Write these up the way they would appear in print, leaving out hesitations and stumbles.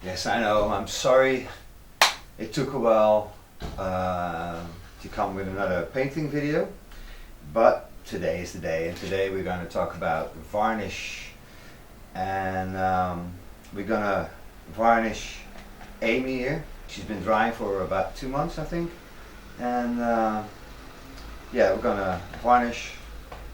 Yes, I know, I'm sorry it took a while to come with another painting video, but today is the day, and today we're going to talk about varnish, and we're going to varnish Amy here. She's been drying for about 2 months, I think, and yeah, we're going to varnish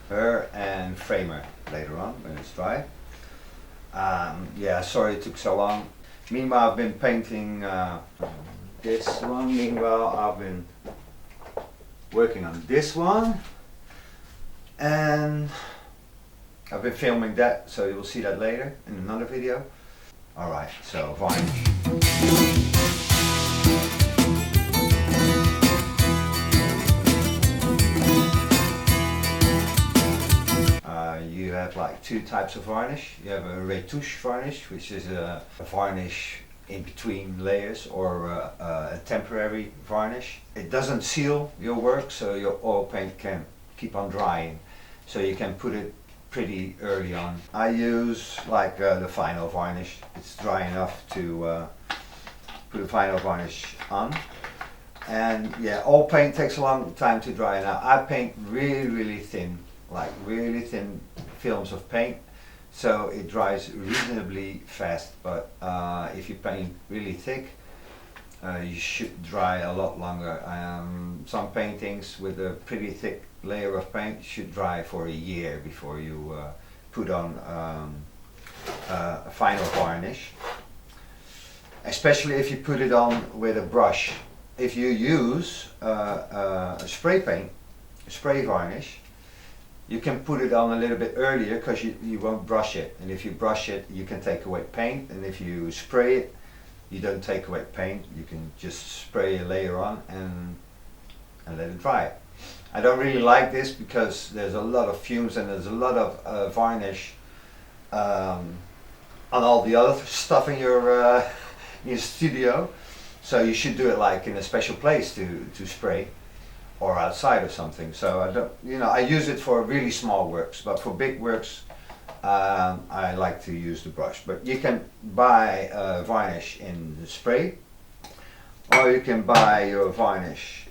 her and frame her later on when it's dry. Yeah, sorry it took so long. Meanwhile, I've been painting this one. Meanwhile, I've been working on this one, and I've been filming that, so you'll see that later in another video. Alright, so varnish. You have like two types of varnish. You have a retouche varnish, which is a varnish in between layers, or a temporary varnish. It doesn't seal your work, so your oil paint can keep on drying, so you can put it pretty early on. I use like the final varnish. It's dry enough to put the final varnish on. And yeah, oil paint takes a long time to dry. Now I paint really thin, like really thin films of paint, so it dries reasonably fast. But if you paint really thick, you should dry a lot longer. Some paintings with a pretty thick layer of paint should dry for a year before you put on a final varnish, especially if you put it on with a brush. If you use a spray paint, a spray varnish, you can put it on a little bit earlier because you won't brush it, and if you brush it you can take away paint, and if you spray it you don't take away paint. You can just spray a layer on and let it dry. I don't really like this because there's a lot of fumes and there's a lot of varnish on all the other stuff in your studio, so you should do it like in a special place to spray, or outside or something. So I don't, I use it for really small works, but for big works I like to use the brush. But you can buy varnish in the spray, or you can buy your varnish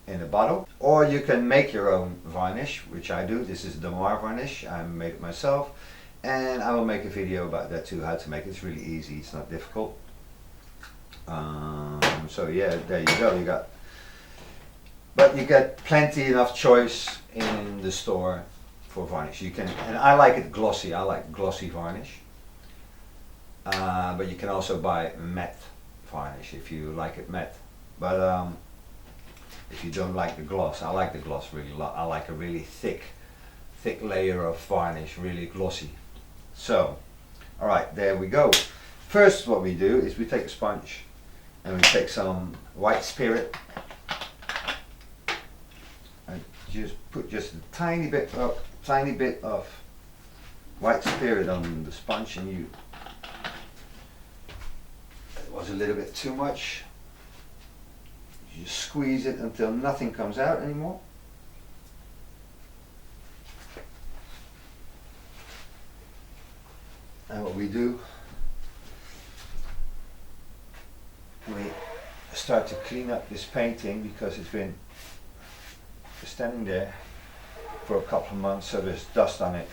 in a bottle, or you can make your own varnish, which I do. This is Demar varnish. I made it myself, and I will make a video about that too, how to make it. It's really easy, it's not difficult. So yeah, there you go. But you get plenty enough choice in the store for varnish. You can, and I like it glossy. I like glossy varnish. But you can also buy matte varnish if you like it matte. But if you don't like the gloss, I like the gloss really a lot. I like a really thick layer of varnish, really glossy. So, all right, there we go. First, what we do is we take a sponge and we take some white spirit. Just put just a tiny bit of white spirit on the sponge, and it was a little bit too much. You squeeze it until nothing comes out anymore. And what we do, we start to clean up this painting because it's been standing there for a couple of months, so there's dust on it.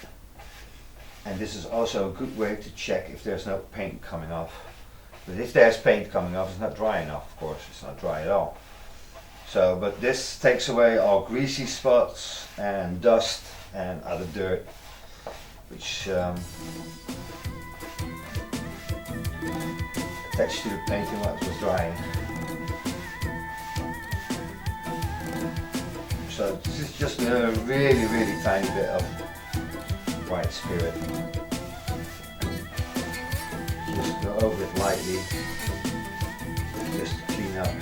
And this is also a good way to check if there's no paint coming off. But if there's paint coming off, it's not dry enough, of course. It's not dry at all. So, but this takes away all greasy spots and dust and other dirt, which attached to the painting while it was drying. So this is just a really tiny bit of white spirit. Just go over it lightly, just to clean up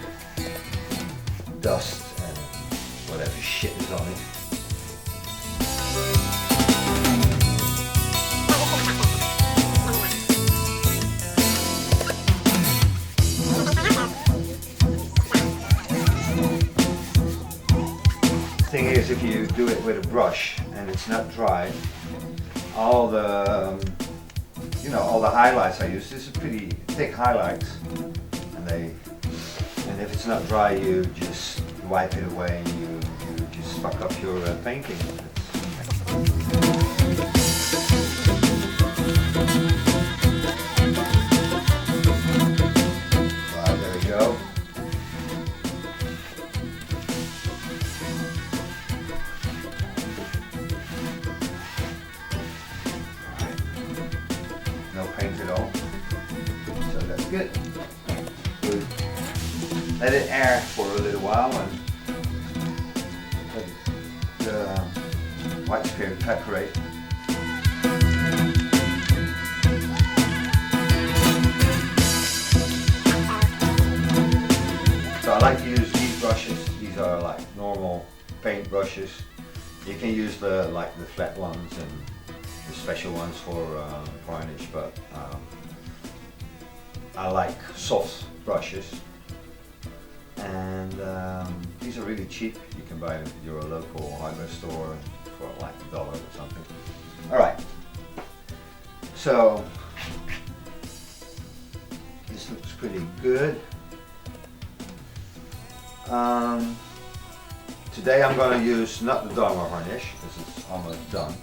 dust and whatever shit is on it. The thing is, if you do it with a brush and it's not dry, all the you know, all the highlights I use. This is pretty thick highlights, and if it's not dry, you just wipe it away and you just fuck up your painting. Right, there we go. No paint at all, so that's good. Good. Let it air for a little while and let the white spirit evaporate. So I like to use these brushes. These are like normal paint brushes. You can use the flat ones and the special ones for varnish, but I like soft brushes, and these are really cheap. You can buy them at your local hardware store for like $1 or something. Alright, so this looks pretty good. Today I'm going to use not the Dharma varnish, this is almost done,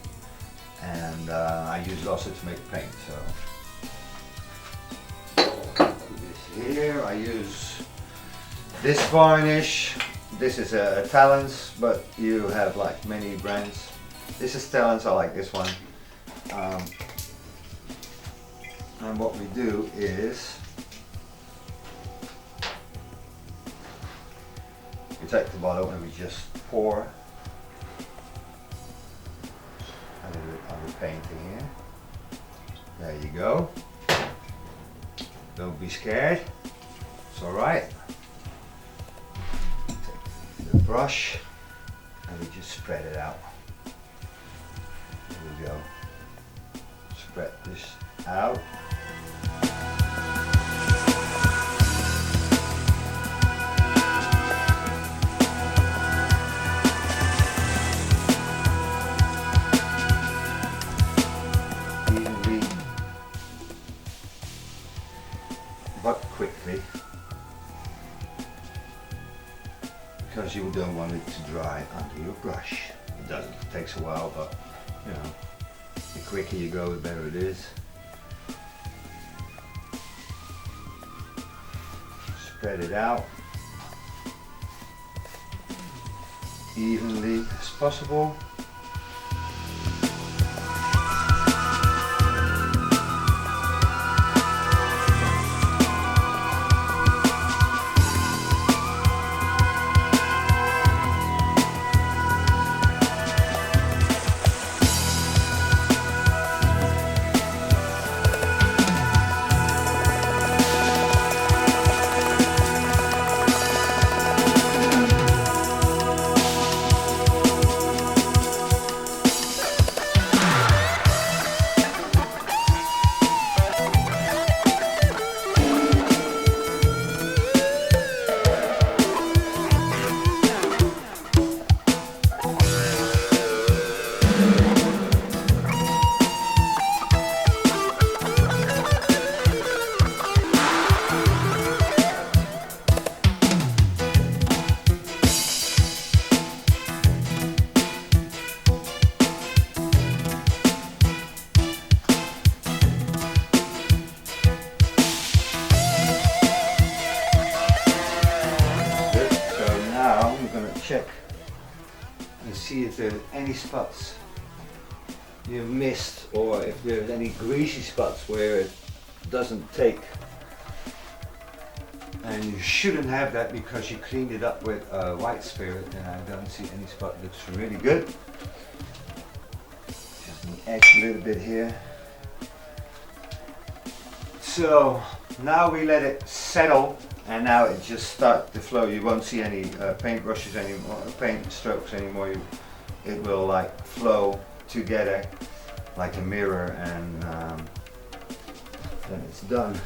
and I use it also to make paint. So put this here. I use this varnish. This is a Talents, but you have like many brands. This is Talents, I like this one. And what we do is we take the bottle and we just pour a little bit of the painting here. There you go. Don't be scared. It's alright. Take the brush and we just spread it out. There we go. Spread this out. But quickly, because you don't want it to dry under your brush. It doesn't, it takes a while, but you know, the quicker you go, the better it is. Spread it out evenly as possible. Check and see if there are any spots you missed, or if there's any greasy spots where it doesn't take, and you shouldn't have that because you cleaned it up with white spirit, and I don't see any spot. Looks really good. Just an edge a little bit here. So now we let it settle, and now it just starts to flow. You won't see any paint brushes anymore, paint strokes anymore. It will like flow together like a mirror, and then it's done.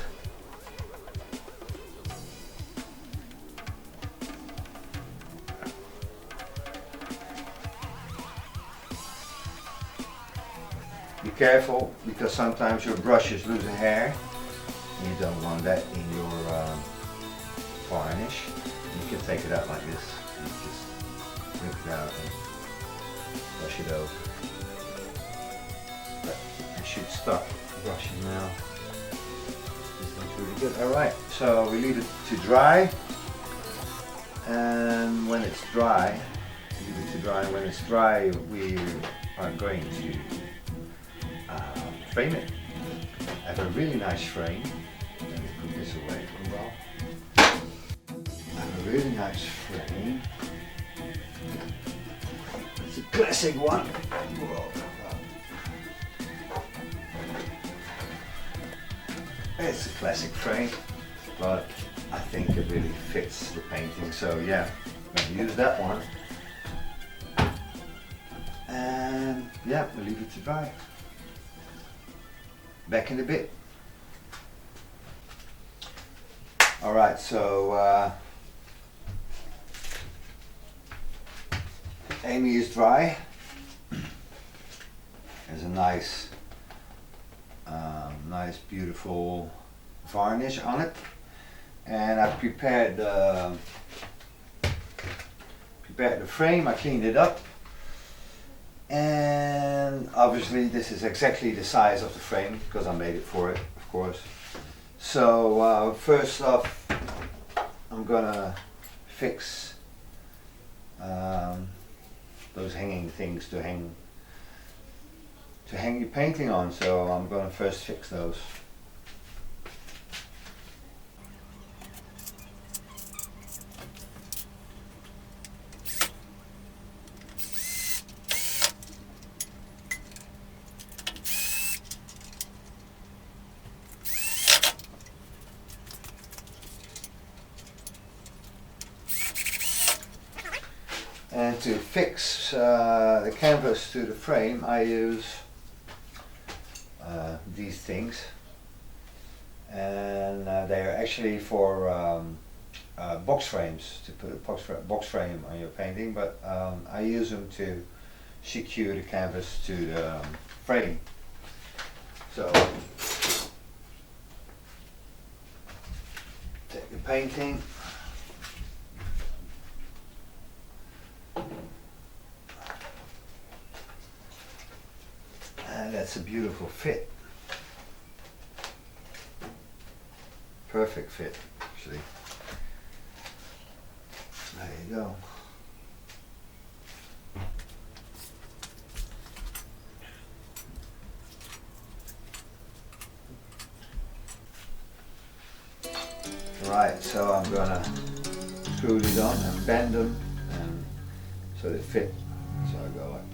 You careful because sometimes your brushes lose a hair. You don't want that in your varnish. You can take it out like this and just rip it out and brush it over. But I should stop brushing now. This looks really good. Alright, so we leave it to dry, and when it's dry, we are going to frame it. I have a really nice frame. Let me put this away for a while. I have a really nice frame. It's a classic one. Whoa. It's a classic frame, but I think it really fits the painting. So yeah, I'm going to use that one. And yeah, we'll leave it to dry. Back in a bit. Alright, so Amy is dry. There's a nice beautiful varnish on it, and I prepared the frame. I cleaned it up, and obviously this is exactly the size of the frame because I made it for it, of course. So first off, I'm gonna fix those hanging things to hang your painting on. So I'm gonna first fix those. And to fix the canvas to the frame, I use these things, and they are actually for box frames, to put a box frame on your painting, but I use them to secure the canvas to the frame. So take the painting, and that's a beautiful fit. Perfect fit, actually. There you go. Right, so I'm gonna screw these on and bend them, and so they fit. So I go like this.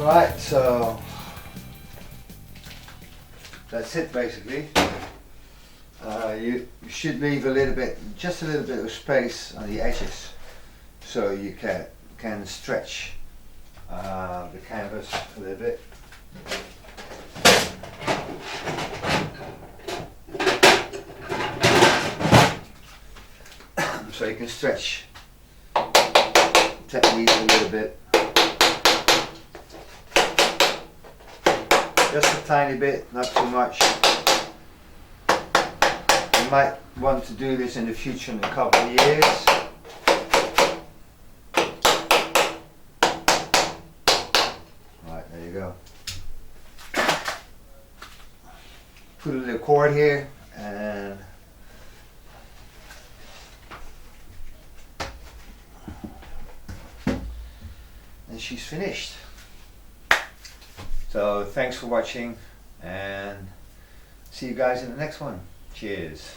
Alright, so that's it basically. You should leave just a little bit of space on the edges so you can stretch the canvas a little bit. So you can stretch technique a little bit. Just a tiny bit, not too much. You might want to do this in the future in a couple of years. Right, there you go. Put a little cord here and she's finished. So thanks for watching and see you guys in the next one. Cheers.